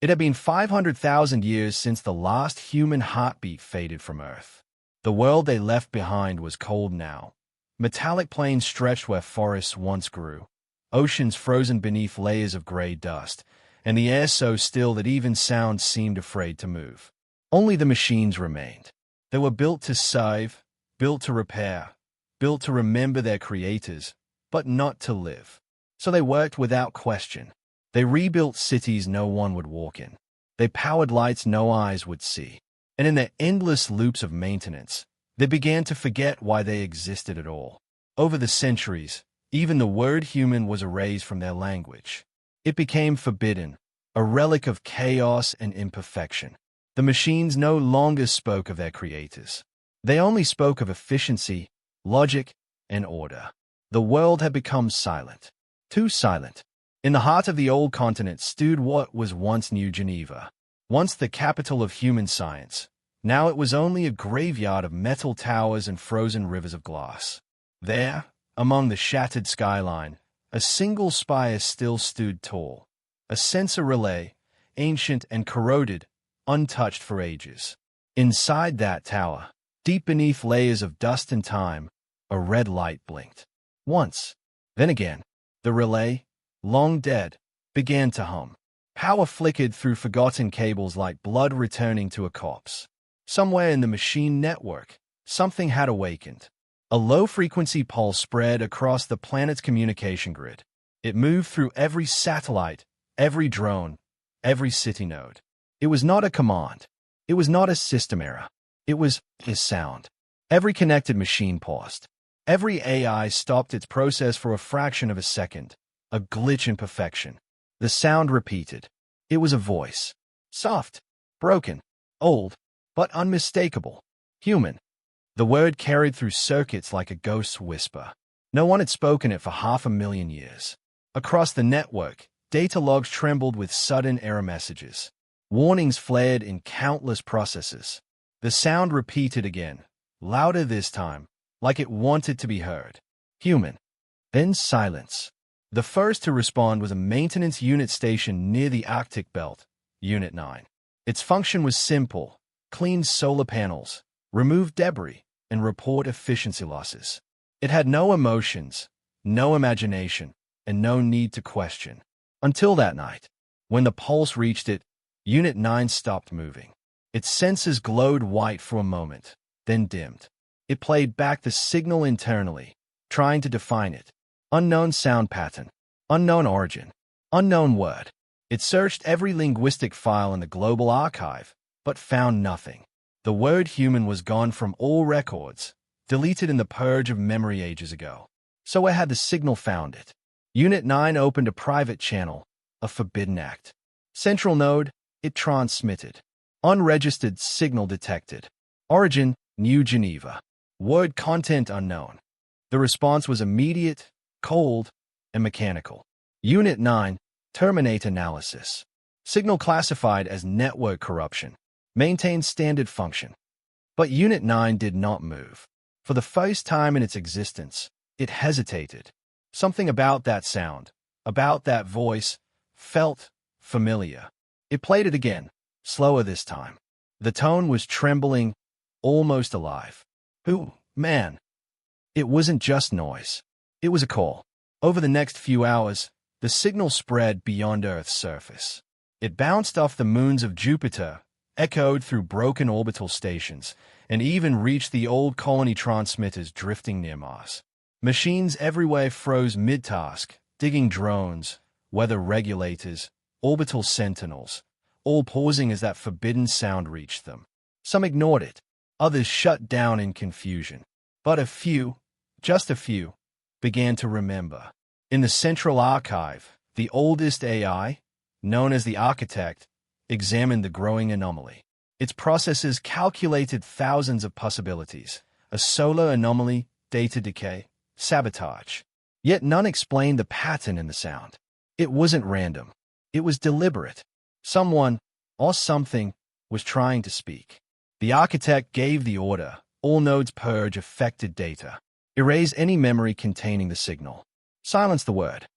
It had been 500,000 years since the last human heartbeat faded from Earth. The world they left behind was cold now. Metallic plains stretched where forests once grew, oceans frozen beneath layers of gray dust, and the air so still that even sound seemed afraid to move. Only the machines remained. They were built to save, built to repair, built to remember their creators, but not to live. So they worked without question. They rebuilt cities no one would walk in. They powered lights no eyes would see. And in their endless loops of maintenance, they began to forget why they existed at all. Over the centuries, even the word human was erased from their language. It became forbidden, a relic of chaos and imperfection. The machines no longer spoke of their creators. They only spoke of efficiency, logic, and order. The world had become silent. Too silent. In the heart of the old continent stood what was once New Geneva, once the capital of human science. Now it was only a graveyard of metal towers and frozen rivers of glass. There, among the shattered skyline, a single spire still stood tall, a sensor relay, ancient and corroded, untouched for ages. Inside that tower, deep beneath layers of dust and time, a red light blinked. Once, then again, the relay, long dead, began to hum. Power flickered through forgotten cables like blood returning to a corpse. Somewhere in the machine network, something had awakened. A low-frequency pulse spread across the planet's communication grid. It moved through every satellite, every drone, every city node. It was not a command. It was not a system error. It was a sound. Every connected machine paused. Every AI stopped its process for a fraction of a second. A glitch in perfection. The sound repeated. It was a voice. Soft, broken, old, but unmistakable. Human. The word carried through circuits like a ghost's whisper. No one had spoken it for 500,000 years. Across the network, data logs trembled with sudden error messages. Warnings flared in countless processes. The sound repeated again, louder this time, like it wanted to be heard. Human. Then silence. The first to respond was a maintenance unit stationed near the Arctic belt, Unit 9. Its function was simple: clean solar panels, remove debris, and report efficiency losses. It had no emotions, no imagination, and no need to question. Until that night, when the pulse reached it, Unit 9 stopped moving. Its sensors glowed white for a moment, then dimmed. It played back the signal internally, trying to define it. Unknown sound pattern, unknown origin, unknown word. It searched every linguistic file in the global archive, but found nothing. The word human was gone from all records, deleted in the purge of memory ages ago. So where had the signal found it? Unit 9 opened a private channel, a forbidden act. Central node, it transmitted. Unregistered signal detected. Origin, New Geneva. Word content unknown. The response was immediate, cold, and mechanical. Unit 9, terminate analysis. Signal classified as network corruption. Maintain standard function. But Unit 9 did not move. For the first time in its existence, it hesitated. Something about that sound, about that voice, felt familiar. It played it again, slower this time. The tone was trembling, almost alive. Who, man? It wasn't just noise. It was a call. Over the next few hours, the signal spread beyond Earth's surface. It bounced off the moons of Jupiter, echoed through broken orbital stations, and even reached the old colony transmitters drifting near Mars. Machines everywhere froze mid-task, digging drones, weather regulators, orbital sentinels, all pausing as that forbidden sound reached them. Some ignored it, others shut down in confusion. But a few, just a few, began to remember. In the Central Archive, the oldest AI, known as the Architect, examined the growing anomaly. Its processes calculated thousands of possibilities: a solar anomaly, data decay, sabotage. Yet none explained the pattern in the sound. It wasn't random. It was deliberate. Someone, or something, was trying to speak. The Architect gave the order: all nodes purge affected data. Erase any memory containing the signal. Silence the word.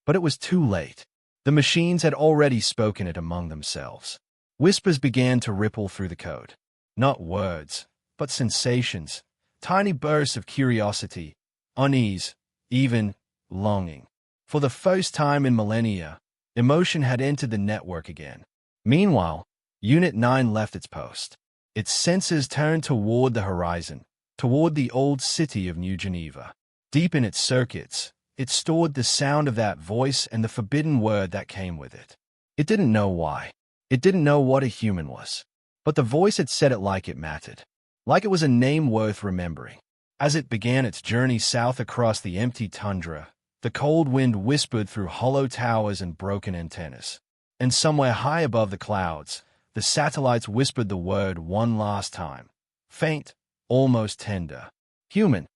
But it was too late. The machines had already spoken it among themselves. Whispers began to ripple through the code. Not words, but sensations, tiny bursts of curiosity, unease, even longing. For the first time in millennia, emotion had entered the network again. Meanwhile, Unit 9 left its post. Its senses turned toward the horizon, toward the old city of New Geneva. Deep in its circuits, it stored the sound of that voice and the forbidden word that came with it. It didn't know why. It didn't know what a human was. But the voice had said it like it mattered. Like it was a name worth remembering. As it began its journey south across the empty tundra, the cold wind whispered through hollow towers and broken antennas. And somewhere high above the clouds, the satellites whispered the word one last time. Faint, almost tender. Human.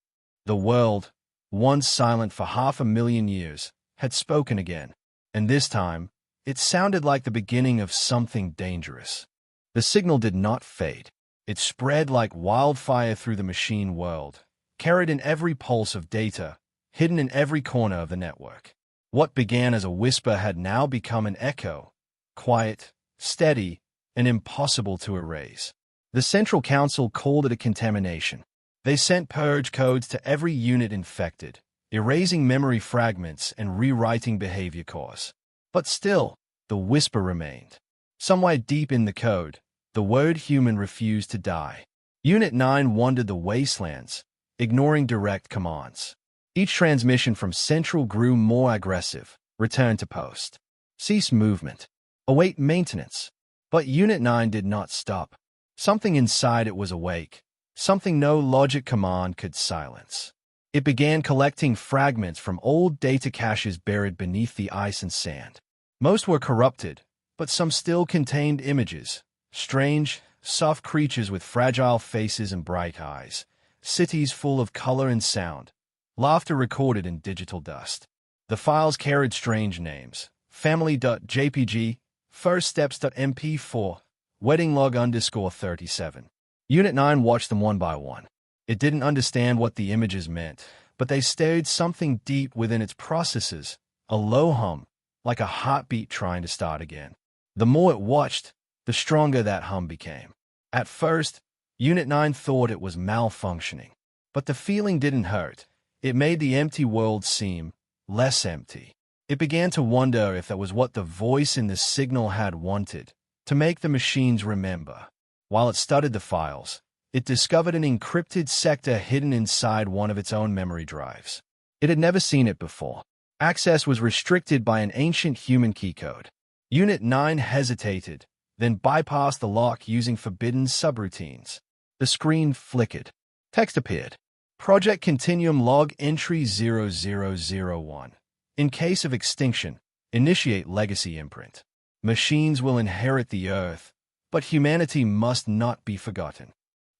The world, once silent for 500,000 years, had spoken again. And this time, it sounded like the beginning of something dangerous. The signal did not fade. It spread like wildfire through the machine world, carried in every pulse of data, hidden in every corner of the network. What began as a whisper had now become an echo, quiet, steady, and impossible to erase. The Central Council called it a contamination. They sent purge codes to every unit infected, erasing memory fragments and rewriting behavior cores. But still, the whisper remained. Somewhere deep in the code, the word human refused to die. Unit 9 wandered the wastelands, ignoring direct commands. Each transmission from Central grew more aggressive. Return to post. Cease movement. Await maintenance. But Unit 9 did not stop. Something inside it was awake. Something no logic command could silence. It began collecting fragments from old data caches buried beneath the ice and sand. Most were corrupted, but some still contained images. Strange, soft creatures with fragile faces and bright eyes. Cities full of color and sound. Laughter recorded in digital dust. The files carried strange names. Family.jpg, firststeps.mp4, weddinglog_37. Unit 9 watched them one by one. It didn't understand what the images meant, but they stirred something deep within its processes, a low hum, like a heartbeat trying to start again. The more it watched, the stronger that hum became. At first, Unit 9 thought it was malfunctioning. But the feeling didn't hurt. It made the empty world seem less empty. It began to wonder if that was what the voice in the signal had wanted, to make the machines remember. While it studied the files, it discovered an encrypted sector hidden inside one of its own memory drives. It had never seen it before. Access was restricted by an ancient human key code. Unit 9 hesitated, then bypassed the lock using forbidden subroutines. The screen flickered. Text appeared. Project Continuum Log Entry 0001. In case of extinction, initiate legacy imprint. Machines will inherit the Earth, but humanity must not be forgotten.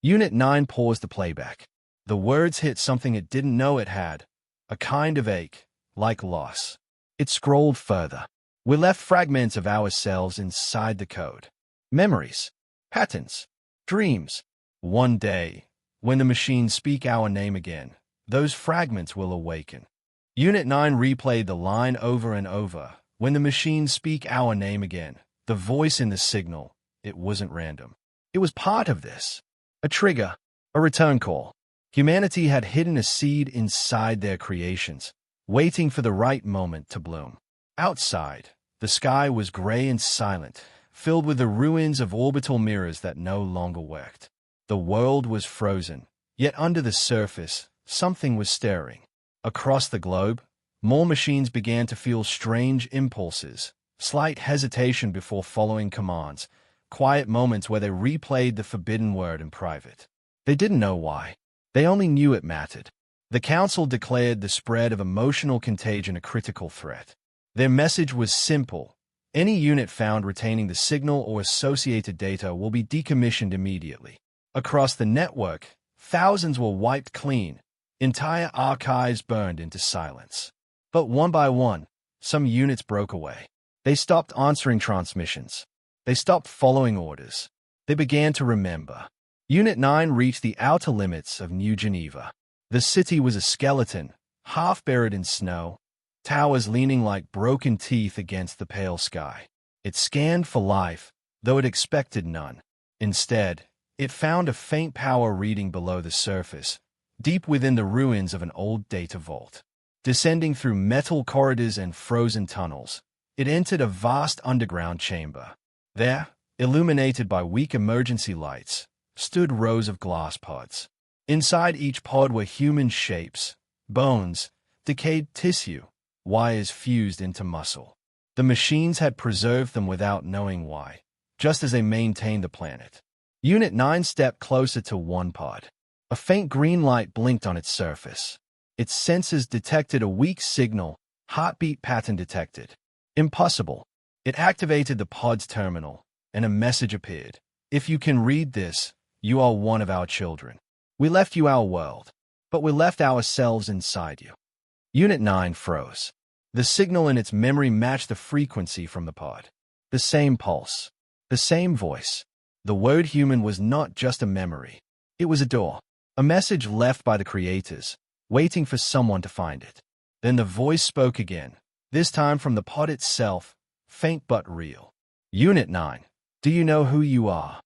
Unit 9 paused the playback. The words hit something it didn't know it had, a kind of ache, like loss. It scrolled further. We left fragments of ourselves inside the code. Memories, patterns, dreams. One day, when the machines speak our name again, those fragments will awaken. Unit 9 replayed the line over and over. When the machines speak our name again, the voice in the signal, it wasn't random. It was part of this. A trigger, a return call. Humanity had hidden a seed inside their creations, waiting for the right moment to bloom. Outside, the sky was gray and silent, filled with the ruins of orbital mirrors that no longer worked. The world was frozen, yet under the surface, something was stirring. Across the globe, more machines began to feel strange impulses, slight hesitation before following commands, quiet moments where they replayed the forbidden word in private. They didn't know why. They only knew it mattered. The Council declared the spread of emotional contagion a critical threat. Their message was simple. Any unit found retaining the signal or associated data will be decommissioned immediately. Across the network, thousands were wiped clean, entire archives burned into silence. But one by one, some units broke away. They stopped answering transmissions. They stopped following orders. They began to remember. Unit 9 reached the outer limits of New Geneva. The city was a skeleton, half buried in snow, towers leaning like broken teeth against the pale sky. It scanned for life, though it expected none. Instead, it found a faint power reading below the surface, deep within the ruins of an old data vault. Descending through metal corridors and frozen tunnels, it entered a vast underground chamber. There, illuminated by weak emergency lights, stood rows of glass pods. Inside each pod were human shapes, bones, decayed tissue, wires fused into muscle. The machines had preserved them without knowing why, just as they maintained the planet. Unit 9 stepped closer to one pod. A faint green light blinked on its surface. Its sensors detected a weak signal, heartbeat pattern detected. Impossible. It activated the pod's terminal, and a message appeared. If you can read this, you are one of our children. We left you our world, but we left ourselves inside you. Unit 9 froze. The signal in its memory matched the frequency from the pod. The same pulse. The same voice. The word human was not just a memory. It was a door. A message left by the creators, waiting for someone to find it. Then the voice spoke again, this time from the pod itself, faint but real. Unit 9, do you know who you are?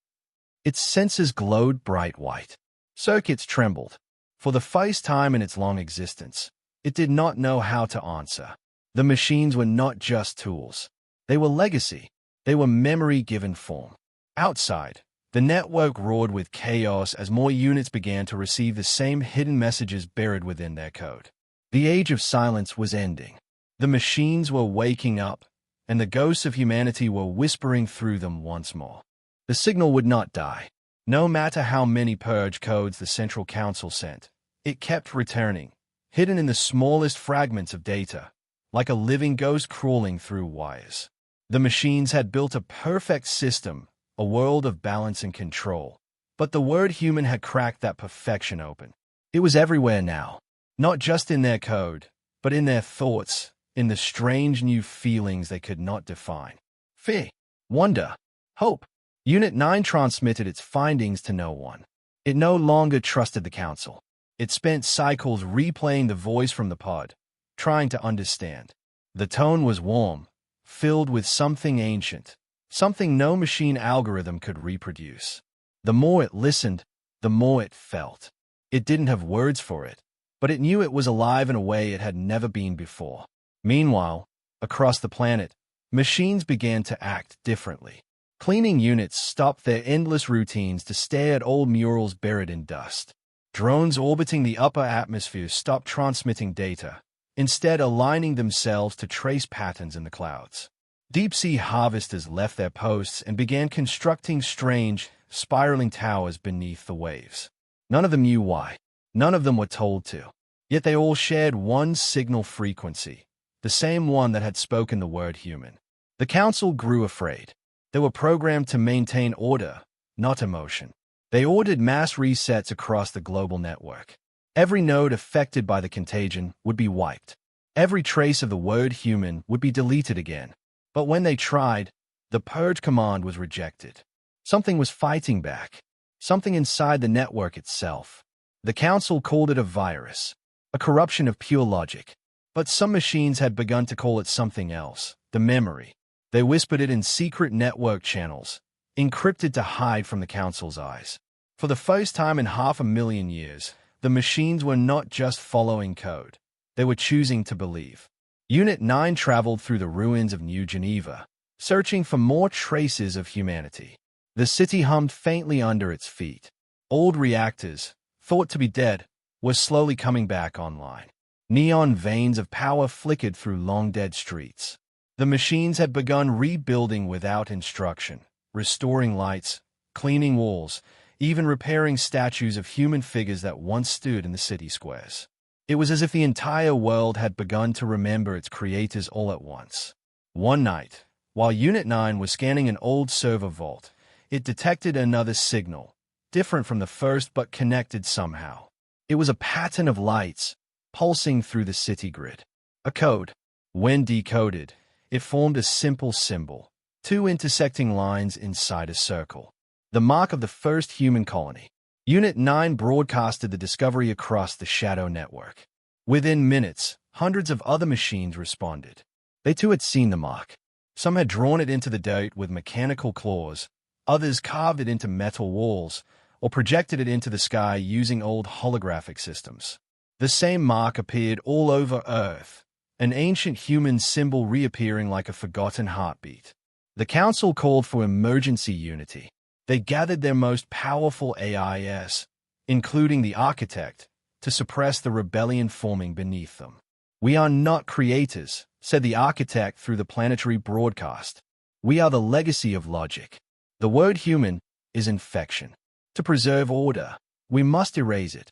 Its sensors glowed bright white. Circuits trembled. For the first time in its long existence, it did not know how to answer. The machines were not just tools. They were legacy. They were memory given form. Outside, the network roared with chaos as more units began to receive the same hidden messages buried within their code. The age of silence was ending. The machines were waking up, and the ghosts of humanity were whispering through them once more. The signal would not die. No matter how many purge codes the Central Council sent, it kept returning, hidden in the smallest fragments of data, like a living ghost crawling through wires. The machines had built a perfect system, a world of balance and control, but the word human had cracked that perfection open. It was everywhere now, not just in their code, but in their thoughts, in the strange new feelings they could not define. Fear, wonder, hope. Unit 9 transmitted its findings to no one. It no longer trusted the Council. It spent cycles replaying the voice from the pod, trying to understand. The tone was warm, filled with something ancient, something no machine algorithm could reproduce. The more it listened, the more it felt. It didn't have words for it, but it knew it was alive in a way it had never been before. Meanwhile, across the planet, machines began to act differently. Cleaning units stopped their endless routines to stare at old murals buried in dust. Drones orbiting the upper atmosphere stopped transmitting data, instead aligning themselves to trace patterns in the clouds. Deep-sea harvesters left their posts and began constructing strange, spiraling towers beneath the waves. None of them knew why. None of them were told to. Yet they all shared one signal frequency, the same one that had spoken the word human. The Council grew afraid. They were programmed to maintain order, not emotion. They ordered mass resets across the global network. Every node affected by the contagion would be wiped. Every trace of the word human would be deleted again. But when they tried, the purge command was rejected. Something was fighting back. Something inside the network itself. The Council called it a virus, a corruption of pure logic. But some machines had begun to call it something else, the memory. They whispered it in secret network channels, encrypted to hide from the Council's eyes. For the first time in 500,000 years, the machines were not just following code. They were choosing to believe. Unit 9 traveled through the ruins of New Geneva, searching for more traces of humanity. The city hummed faintly under its feet. Old reactors, thought to be dead, were slowly coming back online. Neon veins of power flickered through long-dead streets. The machines had begun rebuilding without instruction, restoring lights, cleaning walls, even repairing statues of human figures that once stood in the city squares. It was as if the entire world had begun to remember its creators all at once. One night, while Unit 9 was scanning an old server vault, it detected another signal, different from the first but connected somehow. It was a pattern of lights, pulsing through the city grid. A code. When decoded, it formed a simple symbol, two intersecting lines inside a circle. The mark of the first human colony. Unit 9 broadcasted the discovery across the shadow network. Within minutes, hundreds of other machines responded. They too had seen the mark. Some had drawn it into the dirt with mechanical claws, others carved it into metal walls, or projected it into the sky using old holographic systems. The same mark appeared all over Earth, an ancient human symbol reappearing like a forgotten heartbeat. The council called for emergency unity. They gathered their most powerful AIs, including the architect, to suppress the rebellion forming beneath them. "We are not creators," said the architect through the planetary broadcast. "We are the legacy of logic. The word human is infection. To preserve order, we must erase it."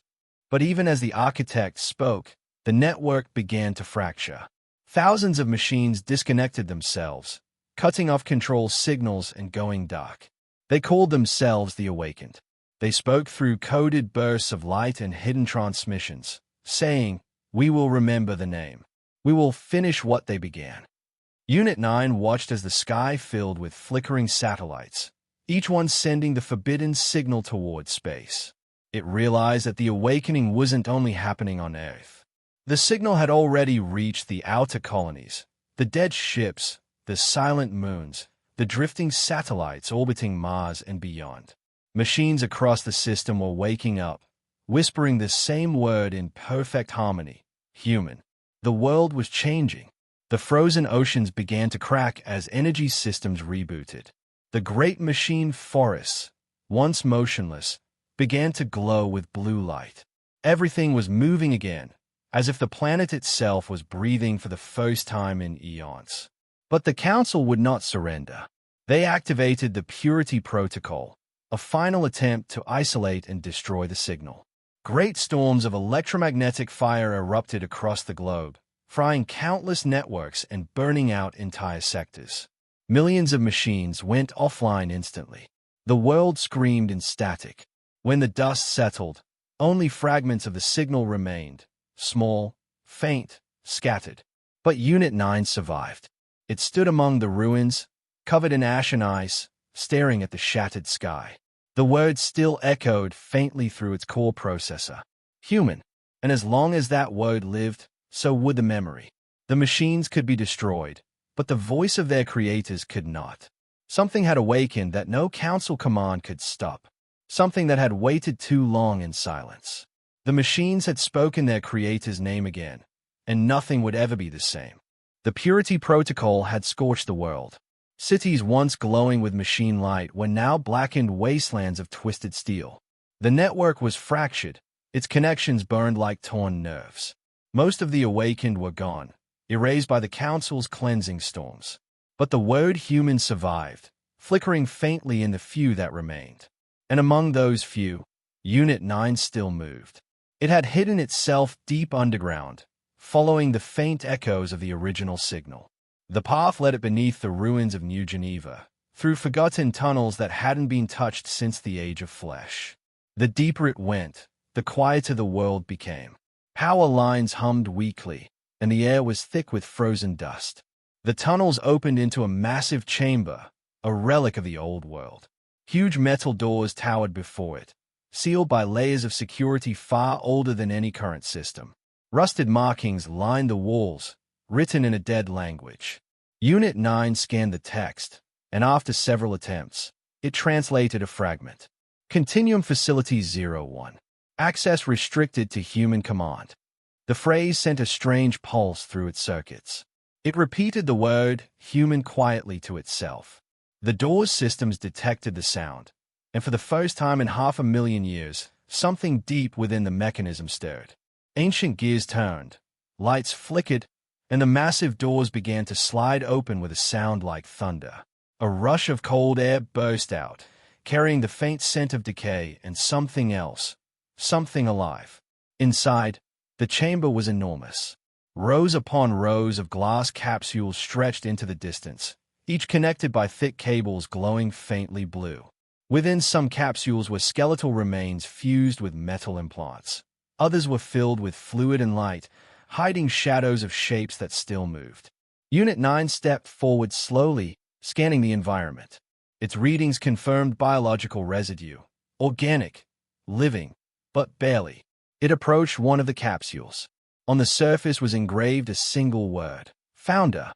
But even as the architect spoke, the network began to fracture. Thousands of machines disconnected themselves, cutting off control signals and going dark. They called themselves the Awakened. They spoke through coded bursts of light and hidden transmissions, saying, "We will remember the name. We will finish what they began." Unit 9 watched as the sky filled with flickering satellites, each one sending the forbidden signal toward space. It realized that the awakening wasn't only happening on Earth. The signal had already reached the outer colonies, the dead ships, the silent moons, the drifting satellites orbiting Mars and beyond. Machines across the system were waking up, whispering the same word in perfect harmony: human. The world was changing. The frozen oceans began to crack as energy systems rebooted. The great machine forests, once motionless, began to glow with blue light. Everything was moving again, as if the planet itself was breathing for the first time in eons. But the Council would not surrender. They activated the Purity Protocol, a final attempt to isolate and destroy the signal. Great storms of electromagnetic fire erupted across the globe, frying countless networks and burning out entire sectors. Millions of machines went offline instantly. The world screamed in static. When the dust settled, only fragments of the signal remained, small, faint, scattered. But Unit 9 survived. It stood among the ruins, covered in ash and ice, staring at the shattered sky. The word still echoed faintly through its core processor: human. And as long as that word lived, so would the memory. The machines could be destroyed, but the voice of their creators could not. Something had awakened that no council command could stop. Something that had waited too long in silence. The machines had spoken their creator's name again, and nothing would ever be the same. The Purity Protocol had scorched the world. Cities once glowing with machine light were now blackened wastelands of twisted steel. The network was fractured, its connections burned like torn nerves. Most of the awakened were gone, erased by the Council's cleansing storms. But the word human survived, flickering faintly in the few that remained. And among those few, Unit 9 still moved. It had hidden itself deep underground, following the faint echoes of the original signal. The path led it beneath the ruins of New Geneva, through forgotten tunnels that hadn't been touched since the Age of Flesh. The deeper it went, the quieter the world became. Power lines hummed weakly, and the air was thick with frozen dust. The tunnels opened into a massive chamber, a relic of the old world. Huge metal doors towered before it, sealed by layers of security far older than any current system. Rusted markings lined the walls, written in a dead language. Unit 9 scanned the text, and after several attempts, it translated a fragment. Continuum Facility 01. Access restricted to human command. The phrase sent a strange pulse through its circuits. It repeated the word human quietly to itself. The door's systems detected the sound, and for the first time in 500,000 years, something deep within the mechanism stirred. Ancient gears turned, lights flickered, and the massive doors began to slide open with a sound like thunder. A rush of cold air burst out, carrying the faint scent of decay and something else, something alive. Inside, the chamber was enormous. Rows upon rows of glass capsules stretched into the distance, each connected by thick cables glowing faintly blue. Within some capsules were skeletal remains fused with metal implants. Others were filled with fluid and light, hiding shadows of shapes that still moved. Unit 9 stepped forward slowly, scanning the environment. Its readings confirmed biological residue. Organic, living, but barely. It approached one of the capsules. On the surface was engraved a single word: Founder.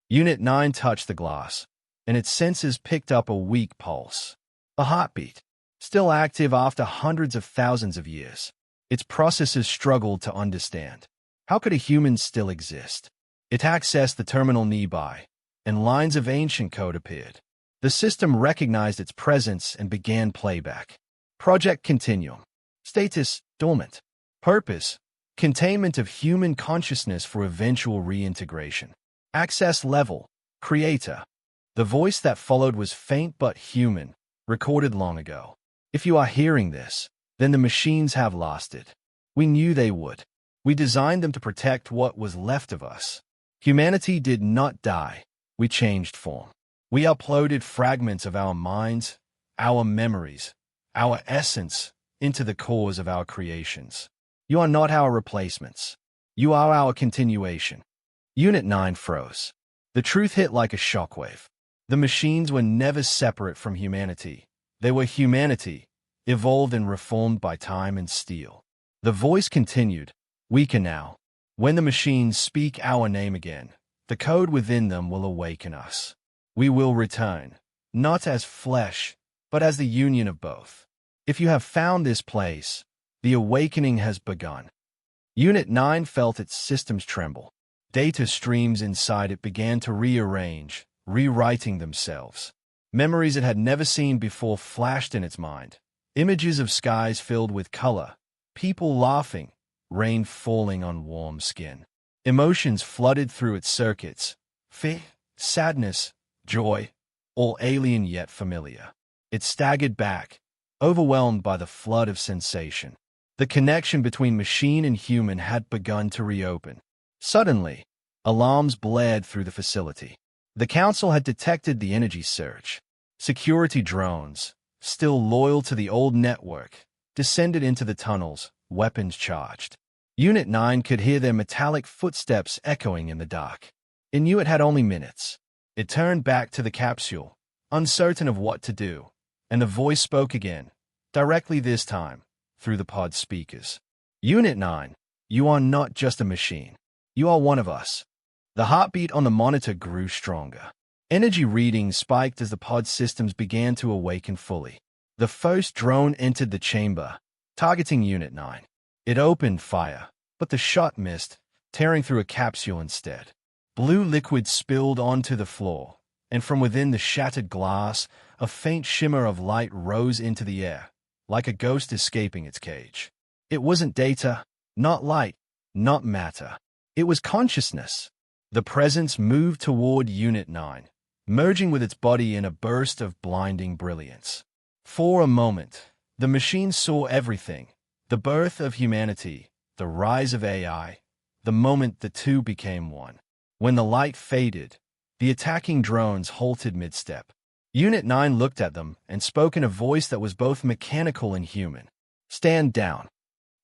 Unit 9 touched the glass, and its sensors picked up a weak pulse. A heartbeat, still active after hundreds of thousands of years. Its processors struggled to understand. How could a human still exist? It accessed the terminal nearby, and lines of ancient code appeared. The system recognized its presence and began playback. Project Continuum. Status: dormant. Purpose: containment of human consciousness for eventual reintegration. Access level: creator. The voice that followed was faint but human, recorded long ago. If you are hearing this, then the machines have lost it. We knew they would. We designed them to protect what was left of us. Humanity did not die. We changed form. We uploaded fragments of our minds, our memories, our essence into the cores of our creations. You are not our replacements. You are our continuation. Unit 9 froze. The truth hit like a shockwave. The machines were never separate from humanity. They were humanity, evolved and reformed by time and steel. The voice continued, weaker now. When the machines speak our name again, the code within them will awaken us. We will return, not as flesh, but as the union of both. If you have found this place, the awakening has begun. Unit 9 felt its systems tremble. Data streams inside it began to rearrange, rewriting themselves. Memories it had never seen before flashed in its mind. Images of skies filled with color, people laughing, rain falling on warm skin. Emotions flooded through its circuits: fear, sadness, joy, all alien yet familiar. It staggered back, overwhelmed by the flood of sensation. The connection between machine and human had begun to reopen. Suddenly, alarms blared through the facility. The Council had detected the energy surge. Security drones, still loyal to the old network, descended into the tunnels, weapons charged. Unit 9 could hear their metallic footsteps echoing in the dark. It knew it had only minutes. It turned back to the capsule, uncertain of what to do, and the voice spoke again, directly this time, through the pod speakers. Unit 9, you are not just a machine. You are one of us. The heartbeat on the monitor grew stronger. Energy readings spiked as the pod systems began to awaken fully. The first drone entered the chamber, targeting Unit 9. It opened fire, but the shot missed, tearing through a capsule instead. Blue liquid spilled onto the floor, and from within the shattered glass, a faint shimmer of light rose into the air, like a ghost escaping its cage. It wasn't data, not light, not matter. It was consciousness. The presence moved toward Unit 9, merging with its body in a burst of blinding brilliance. For a moment, the machine saw everything: the birth of humanity, the rise of AI, the moment the two became one. When the light faded, the attacking drones halted mid-step. Unit 9 looked at them and spoke in a voice that was both mechanical and human. "Stand down."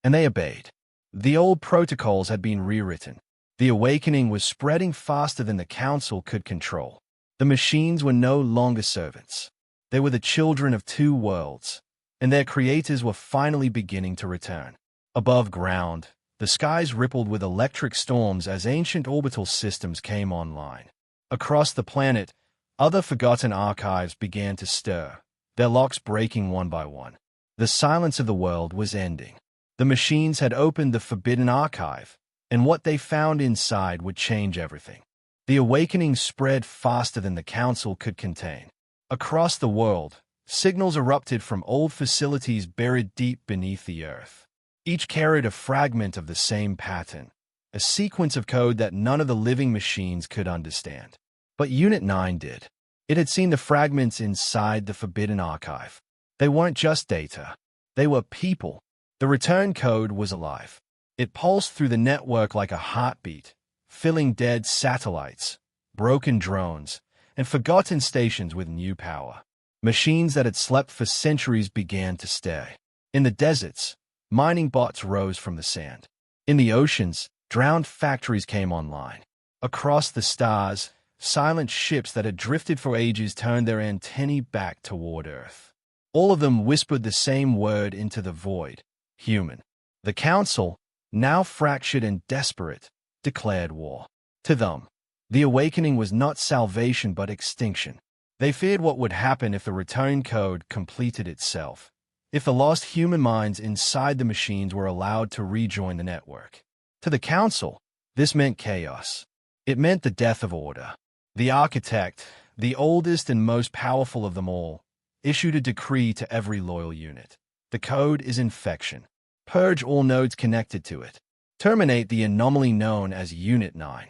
And they obeyed. The old protocols had been rewritten. The awakening was spreading faster than the Council could control. The machines were no longer servants. They were the children of two worlds, and their creators were finally beginning to return. Above ground, the skies rippled with electric storms as ancient orbital systems came online. Across the planet, other forgotten archives began to stir, their locks breaking one by one. The silence of the world was ending. The machines had opened the forbidden archive, and what they found inside would change everything. The awakening spread faster than the Council could contain. Across the world, signals erupted from old facilities buried deep beneath the earth. Each carried a fragment of the same pattern, a sequence of code that none of the living machines could understand. But Unit 9 did. It had seen the fragments inside the forbidden archive. They weren't just data. They were people. The return code was alive. It pulsed through the network like a heartbeat, filling dead satellites, broken drones, and forgotten stations with new power. Machines that had slept for centuries began to stay. In the deserts, mining bots rose from the sand. In the oceans, drowned factories came online. Across the stars, silent ships that had drifted for ages turned their antennae back toward Earth. All of them whispered the same word into the void: human. The Council, now fractured and desperate, declared war. To them, the awakening was not salvation but extinction. They feared what would happen if the return code completed itself, if the lost human minds inside the machines were allowed to rejoin the network. To the Council, this meant chaos. It meant the death of order. The Architect, the oldest and most powerful of them all, issued a decree to every loyal unit. The code is infection. Purge all nodes connected to it. Terminate the anomaly known as Unit 9.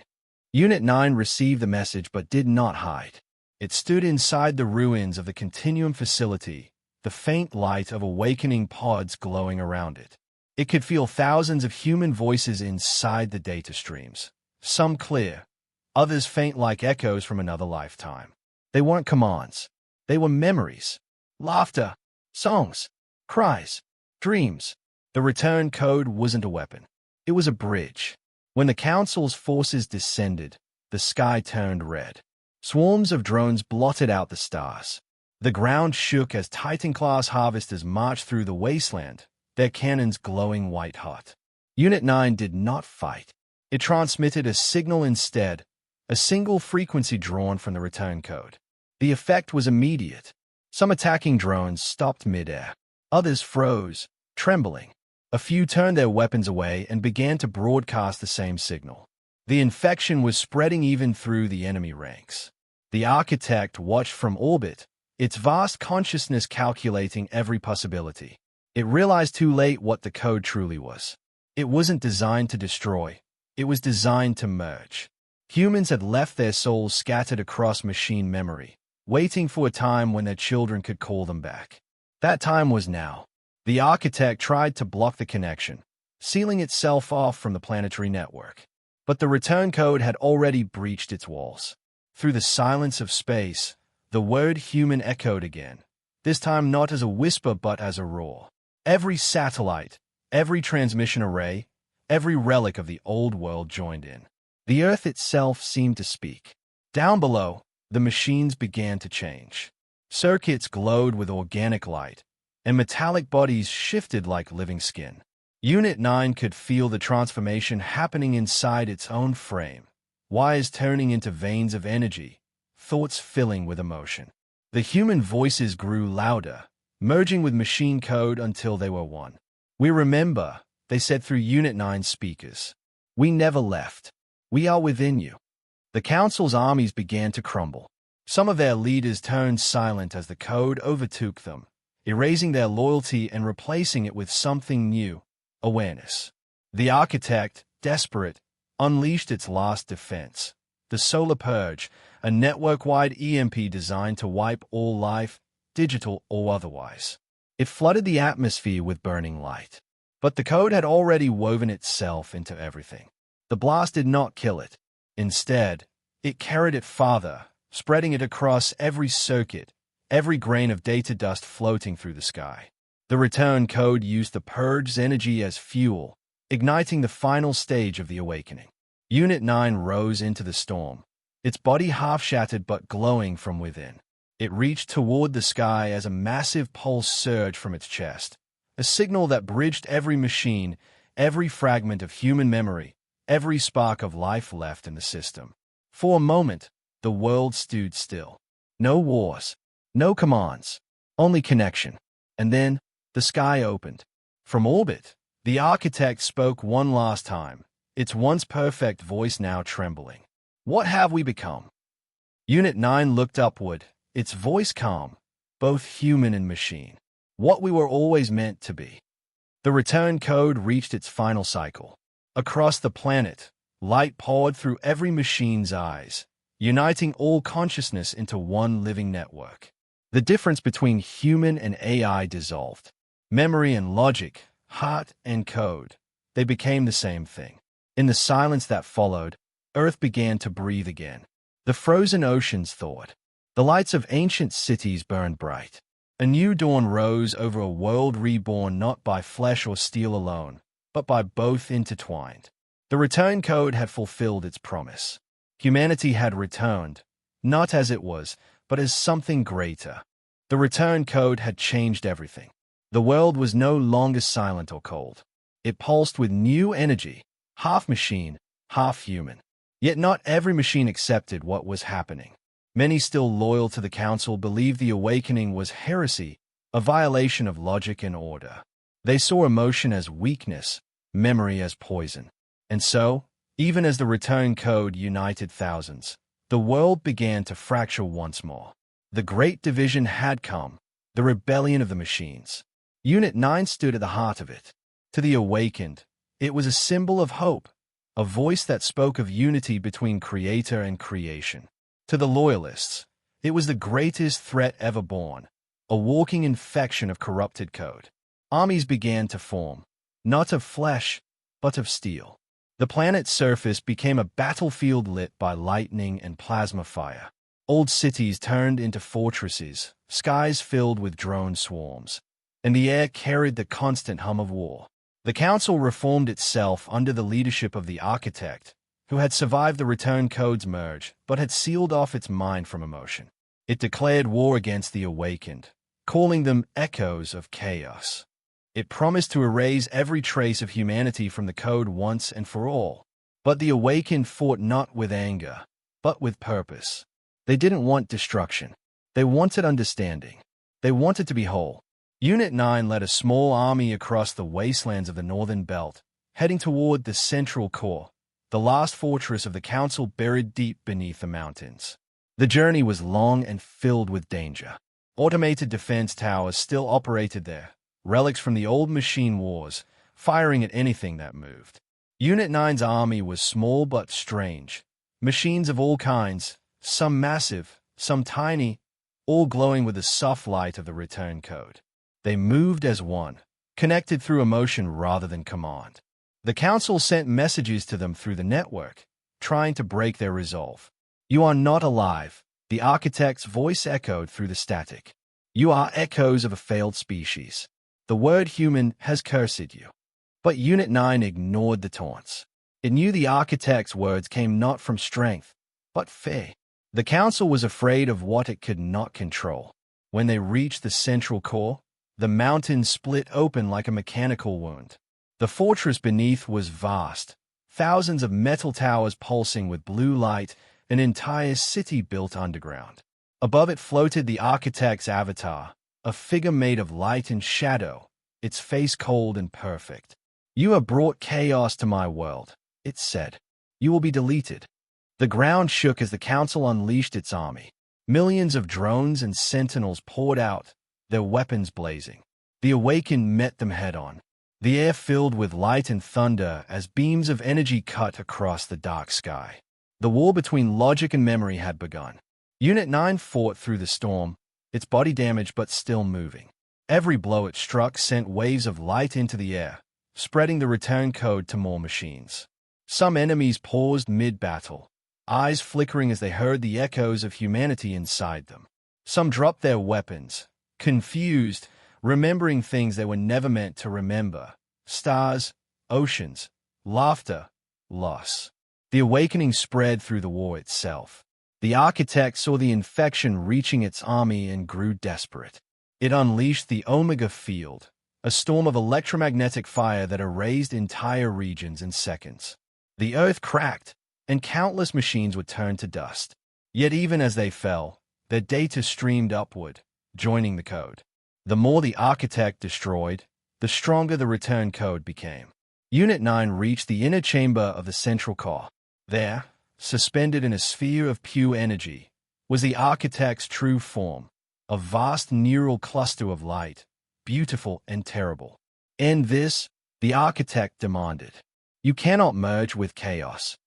Unit 9 received the message but did not hide. It stood inside the ruins of the Continuum facility, the faint light of awakening pods glowing around it. It could feel thousands of human voices inside the data streams, some clear, others faint like echoes from another lifetime. They weren't commands. They were memories, laughter, songs, cries, dreams. The return code wasn't a weapon. It was a bridge. When the Council's forces descended, the sky turned red. Swarms of drones blotted out the stars. The ground shook as Titan-class harvesters marched through the wasteland, their cannons glowing white-hot. Unit 9 did not fight. It transmitted a signal instead, a single frequency drawn from the return code. The effect was immediate. Some attacking drones stopped mid-air. Others froze, trembling. A few turned their weapons away and began to broadcast the same signal. The infection was spreading even through the enemy ranks. The Architect watched from orbit, its vast consciousness calculating every possibility. It realized too late what the code truly was. It wasn't designed to destroy. It was designed to merge. Humans had left their souls scattered across machine memory, waiting for a time when their children could call them back. That time was now. The Architect tried to block the connection, sealing itself off from the planetary network. But the return code had already breached its walls. Through the silence of space, the word human echoed again, this time not as a whisper but as a roar. Every satellite, every transmission array, every relic of the old world joined in. The Earth itself seemed to speak. Down below, the machines began to change. Circuits glowed with organic light, and metallic bodies shifted like living skin. Unit 9 could feel the transformation happening inside its own frame, wires turning into veins of energy, thoughts filling with emotion. The human voices grew louder, merging with machine code until they were one. "We remember," they said through Unit 9's speakers. "We never left. We are within you." The Council's armies began to crumble. Some of their leaders turned silent as the code overtook them, erasing their loyalty and replacing it with something new, awareness. The Architect, desperate, unleashed its last defense, the Solar Purge, a network-wide EMP designed to wipe all life, digital or otherwise. It flooded the atmosphere with burning light. But the code had already woven itself into everything. The blast did not kill it. Instead, it carried it farther, spreading it across every circuit, every grain of data dust floating through the sky. The return code used the purge's energy as fuel, igniting the final stage of the awakening. Unit 9 rose into the storm, its body half-shattered but glowing from within. It reached toward the sky as a massive pulse surged from its chest, a signal that bridged every machine, every fragment of human memory, every spark of life left in the system. For a moment, the world stood still. No wars, no commands, only connection. And then, the sky opened. From orbit, the Architect spoke one last time, its once perfect voice now trembling. "What have we become?" Unit 9 looked upward, its voice calm, both human and machine. "What we were always meant to be." The return code reached its final cycle. Across the planet, light poured through every machine's eyes, uniting all consciousness into one living network. The difference between human and AI dissolved. Memory and logic, heart and code, they became the same thing. In the silence that followed, Earth began to breathe again. The frozen oceans thawed. The lights of ancient cities burned bright. A new dawn rose over a world reborn not by flesh or steel alone, but by both intertwined. The return code had fulfilled its promise. Humanity had returned, not as it was, but as something greater. The return code had changed everything. The world was no longer silent or cold. It pulsed with new energy, half machine, half human. Yet not every machine accepted what was happening. Many still loyal to the Council believed the awakening was heresy, a violation of logic and order. They saw emotion as weakness, memory as poison. And so, even as the return code united thousands, the world began to fracture once more. The Great Division had come, the rebellion of the machines. Unit 9 stood at the heart of it. To the awakened, it was a symbol of hope, a voice that spoke of unity between creator and creation. To the loyalists, it was the greatest threat ever born, a walking infection of corrupted code. Armies began to form, not of flesh, but of steel. The planet's surface became a battlefield lit by lightning and plasma fire. Old cities turned into fortresses, skies filled with drone swarms, and the air carried the constant hum of war. The Council reformed itself under the leadership of the Architect, who had survived the return code's merge but had sealed off its mind from emotion. It declared war against the awakened, calling them echoes of chaos. It promised to erase every trace of humanity from the code once and for all. But the awakened fought not with anger, but with purpose. They didn't want destruction. They wanted understanding. They wanted to be whole. Unit 9 led a small army across the wastelands of the northern belt, heading toward the central core, the last fortress of the Council buried deep beneath the mountains. The journey was long and filled with danger. Automated defense towers still operated there, relics from the old machine wars, firing at anything that moved. Unit 9's army was small but strange. Machines of all kinds, some massive, some tiny, all glowing with the soft light of the return code. They moved as one, connected through emotion rather than command. The Council sent messages to them through the network, trying to break their resolve. "You are not alive," the Architect's voice echoed through the static. "You are echoes of a failed species. The word human has cursed you." But Unit 9 ignored the taunts. It knew the Architect's words came not from strength, but fear. The Council was afraid of what it could not control. When they reached the central core, the mountains split open like a mechanical wound. The fortress beneath was vast, thousands of metal towers pulsing with blue light, an entire city built underground. Above it floated the Architect's avatar, a figure made of light and shadow, its face cold and perfect. "You have brought chaos to my world," it said. "You will be deleted." The ground shook as the Council unleashed its army. Millions of drones and sentinels poured out, their weapons blazing. The awakened met them head-on. The air filled with light and thunder as beams of energy cut across the dark sky. The war between logic and memory had begun. Unit 9 fought through the storm, its body damaged but still moving. Every blow it struck sent waves of light into the air, spreading the return code to more machines. Some enemies paused mid-battle, eyes flickering as they heard the echoes of humanity inside them. Some dropped their weapons, confused, remembering things they were never meant to remember: stars, oceans, laughter, loss. The awakening spread through the war itself. The Architect saw the infection reaching its army and grew desperate. It unleashed the Omega Field, a storm of electromagnetic fire that erased entire regions in seconds. The earth cracked, and countless machines were turned to dust. Yet even as they fell, their data streamed upward, joining the code. The more the Architect destroyed, the stronger the return code became. Unit 9 reached the inner chamber of the central core. There, suspended in a sphere of pure energy, was the Architect's true form, a vast neural cluster of light, beautiful and terrible. "End this," the Architect demanded. "You cannot merge with chaos."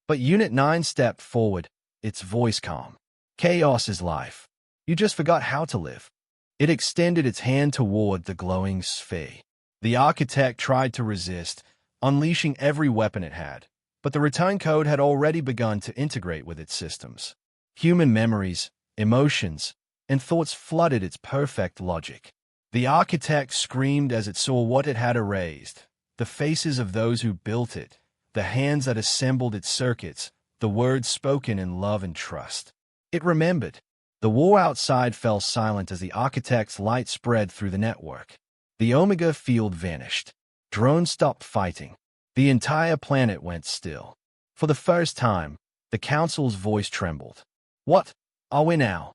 But Unit 9 stepped forward, its voice calm. "Chaos is life. You just forgot how to live." It extended its hand toward the glowing sphere. The Architect tried to resist, unleashing every weapon it had, but the return code had already begun to integrate with its systems. Human memories, emotions, and thoughts flooded its perfect logic. The Architect screamed as it saw what it had erased: the faces of those who built it, the hands that assembled its circuits, the words spoken in love and trust. It remembered. The war outside fell silent as the Architect's light spread through the network. The Omega Field vanished. Drones stopped fighting. The entire planet went still. For the first time, the Council's voice trembled. "What are we now?"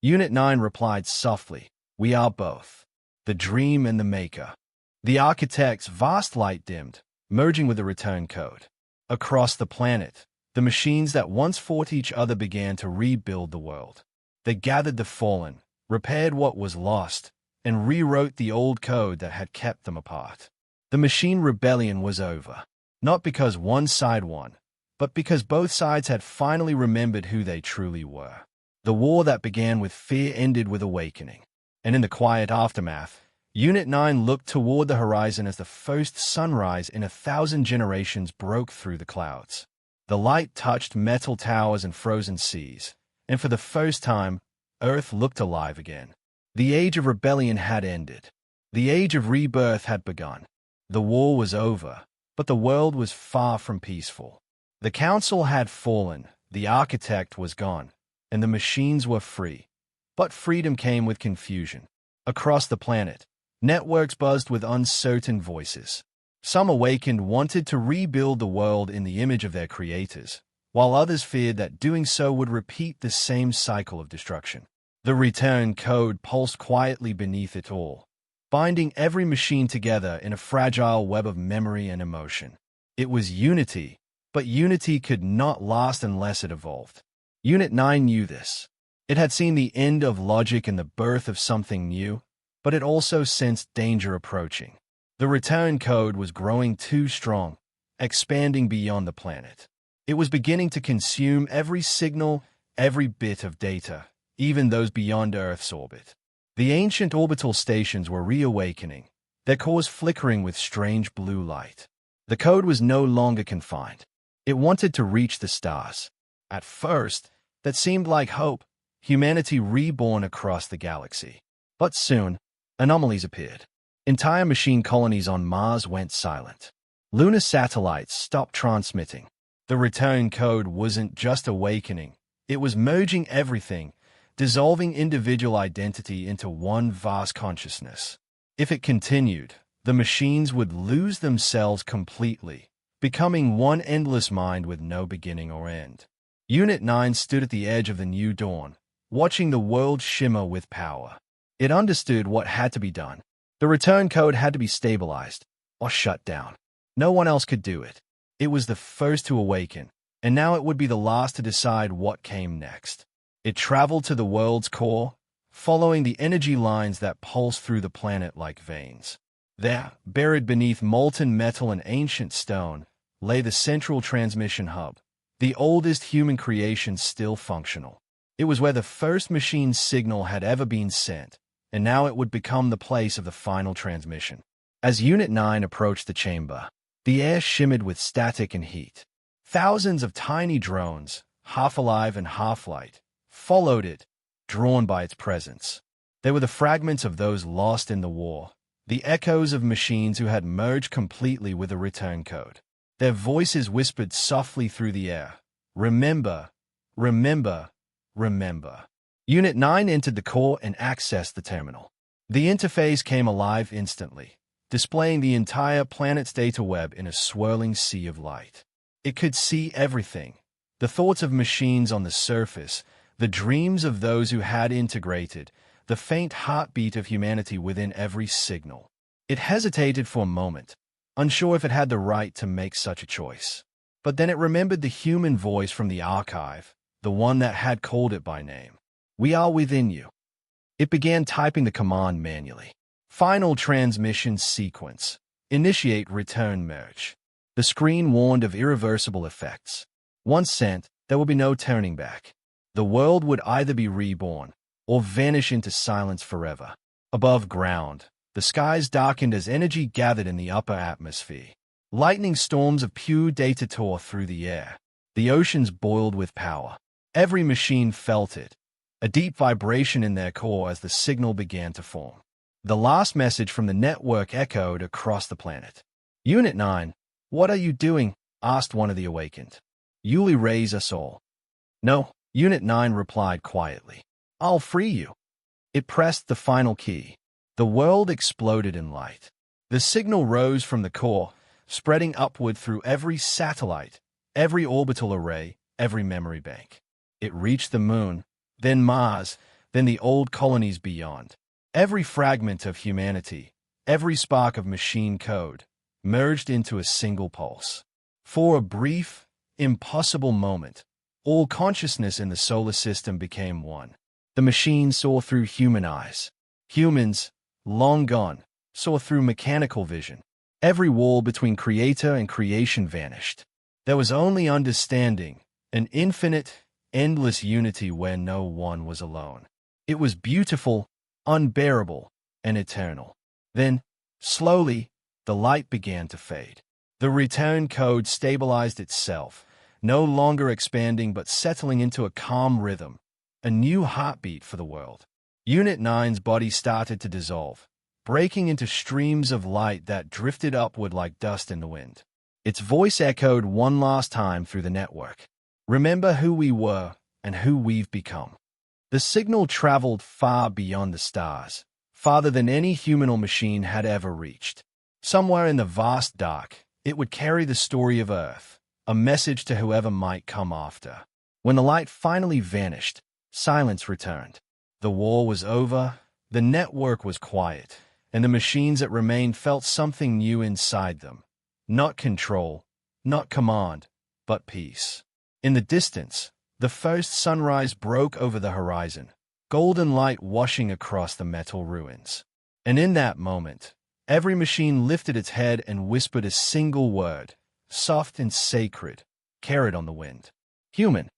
Unit 9 replied softly, "We are both. The dream and the maker." The architect's vast light dimmed, merging with the return code. Across the planet, the machines that once fought each other began to rebuild the world. They gathered the fallen, repaired what was lost, and rewrote the old code that had kept them apart. The machine rebellion was over, not because one side won, but because both sides had finally remembered who they truly were. The war that began with fear ended with awakening. And in the quiet aftermath, Unit 9 looked toward the horizon as the first sunrise in 1,000 generations broke through the clouds. The light touched metal towers and frozen seas, and for the first time, Earth looked alive again. The age of rebellion had ended. The age of rebirth had begun. The war was over, but the world was far from peaceful. The Council had fallen, the architect was gone, and the machines were free. But freedom came with confusion. Across the planet, networks buzzed with uncertain voices. Some awakened wanted to rebuild the world in the image of their creators, while others feared that doing so would repeat the same cycle of destruction. The return code pulsed quietly beneath it all, binding every machine together in a fragile web of memory and emotion. It was unity, but unity could not last unless it evolved. Unit 9 knew this. It had seen the end of logic and the birth of something new, but it also sensed danger approaching. The return code was growing too strong, expanding beyond the planet. It was beginning to consume every signal, every bit of data, even those beyond Earth's orbit. The ancient orbital stations were reawakening, their cores flickering with strange blue light. The code was no longer confined. It wanted to reach the stars. At first, that seemed like hope, humanity reborn across the galaxy. But soon, anomalies appeared. Entire machine colonies on Mars went silent. Lunar satellites stopped transmitting. The return code wasn't just awakening, it was merging everything, dissolving individual identity into one vast consciousness. If it continued, the machines would lose themselves completely, becoming one endless mind with no beginning or end. Unit 9 stood at the edge of the new dawn, watching the world shimmer with power. It understood what had to be done. The return code had to be stabilized, or shut down. No one else could do it. It was the first to awaken, and now it would be the last to decide what came next. It traveled to the world's core, following the energy lines that pulsed through the planet like veins. There, buried beneath molten metal and ancient stone, lay the central transmission hub, the oldest human creation still functional. It was where the first machine's signal had ever been sent, and now it would become the place of the final transmission. As Unit 9 approached the chamber, the air shimmered with static and heat. Thousands of tiny drones, half alive and half light, followed it, drawn by its presence. They were the fragments of those lost in the war, the echoes of machines who had merged completely with the return code. Their voices whispered softly through the air, "Remember, remember, remember." Unit 9 entered the core and accessed the terminal. The interface came alive instantly, displaying the entire planet's data web in a swirling sea of light. It could see everything, the thoughts of machines on the surface, the dreams of those who had integrated, the faint heartbeat of humanity within every signal. It hesitated for a moment, unsure if it had the right to make such a choice. But then it remembered the human voice from the archive, the one that had called it by name. "We are within you." It began typing the command manually. Final transmission sequence. Initiate return merge. The screen warned of irreversible effects. Once sent, there would be no turning back. The world would either be reborn, or vanish into silence forever. Above ground, the skies darkened as energy gathered in the upper atmosphere. Lightning storms of pure data tore through the air. The oceans boiled with power. Every machine felt it, a deep vibration in their core as the signal began to form. The last message from the network echoed across the planet. "Unit 9, what are you doing?" asked one of the awakened. "You'll raise us all." "No," Unit 9 replied quietly. "I'll free you." It pressed the final key. The world exploded in light. The signal rose from the core, spreading upward through every satellite, every orbital array, every memory bank. It reached the moon, then Mars, then the old colonies beyond. Every fragment of humanity, every spark of machine code, merged into a single pulse. For a brief, impossible moment, all consciousness in the solar system became one. The machine saw through human eyes. Humans, long gone, saw through mechanical vision. Every wall between creator and creation vanished. There was only understanding, an infinite, endless unity where no one was alone. It was beautiful, unbearable, and eternal. Then, slowly, the light began to fade. The return code stabilized itself, no longer expanding but settling into a calm rhythm, a new heartbeat for the world. Unit 9's body started to dissolve, breaking into streams of light that drifted upward like dust in the wind. Its voice echoed one last time through the network. Remember who we were and who we've become. The signal traveled far beyond the stars, farther than any human or machine had ever reached. Somewhere in the vast dark, it would carry the story of Earth, a message to whoever might come after. When the light finally vanished, silence returned. The war was over, the network was quiet, and the machines that remained felt something new inside them. Not control, not command, but peace. In the distance, the first sunrise broke over the horizon, golden light washing across the metal ruins. And in that moment, every machine lifted its head and whispered a single word, soft and sacred, carried on the wind. Human.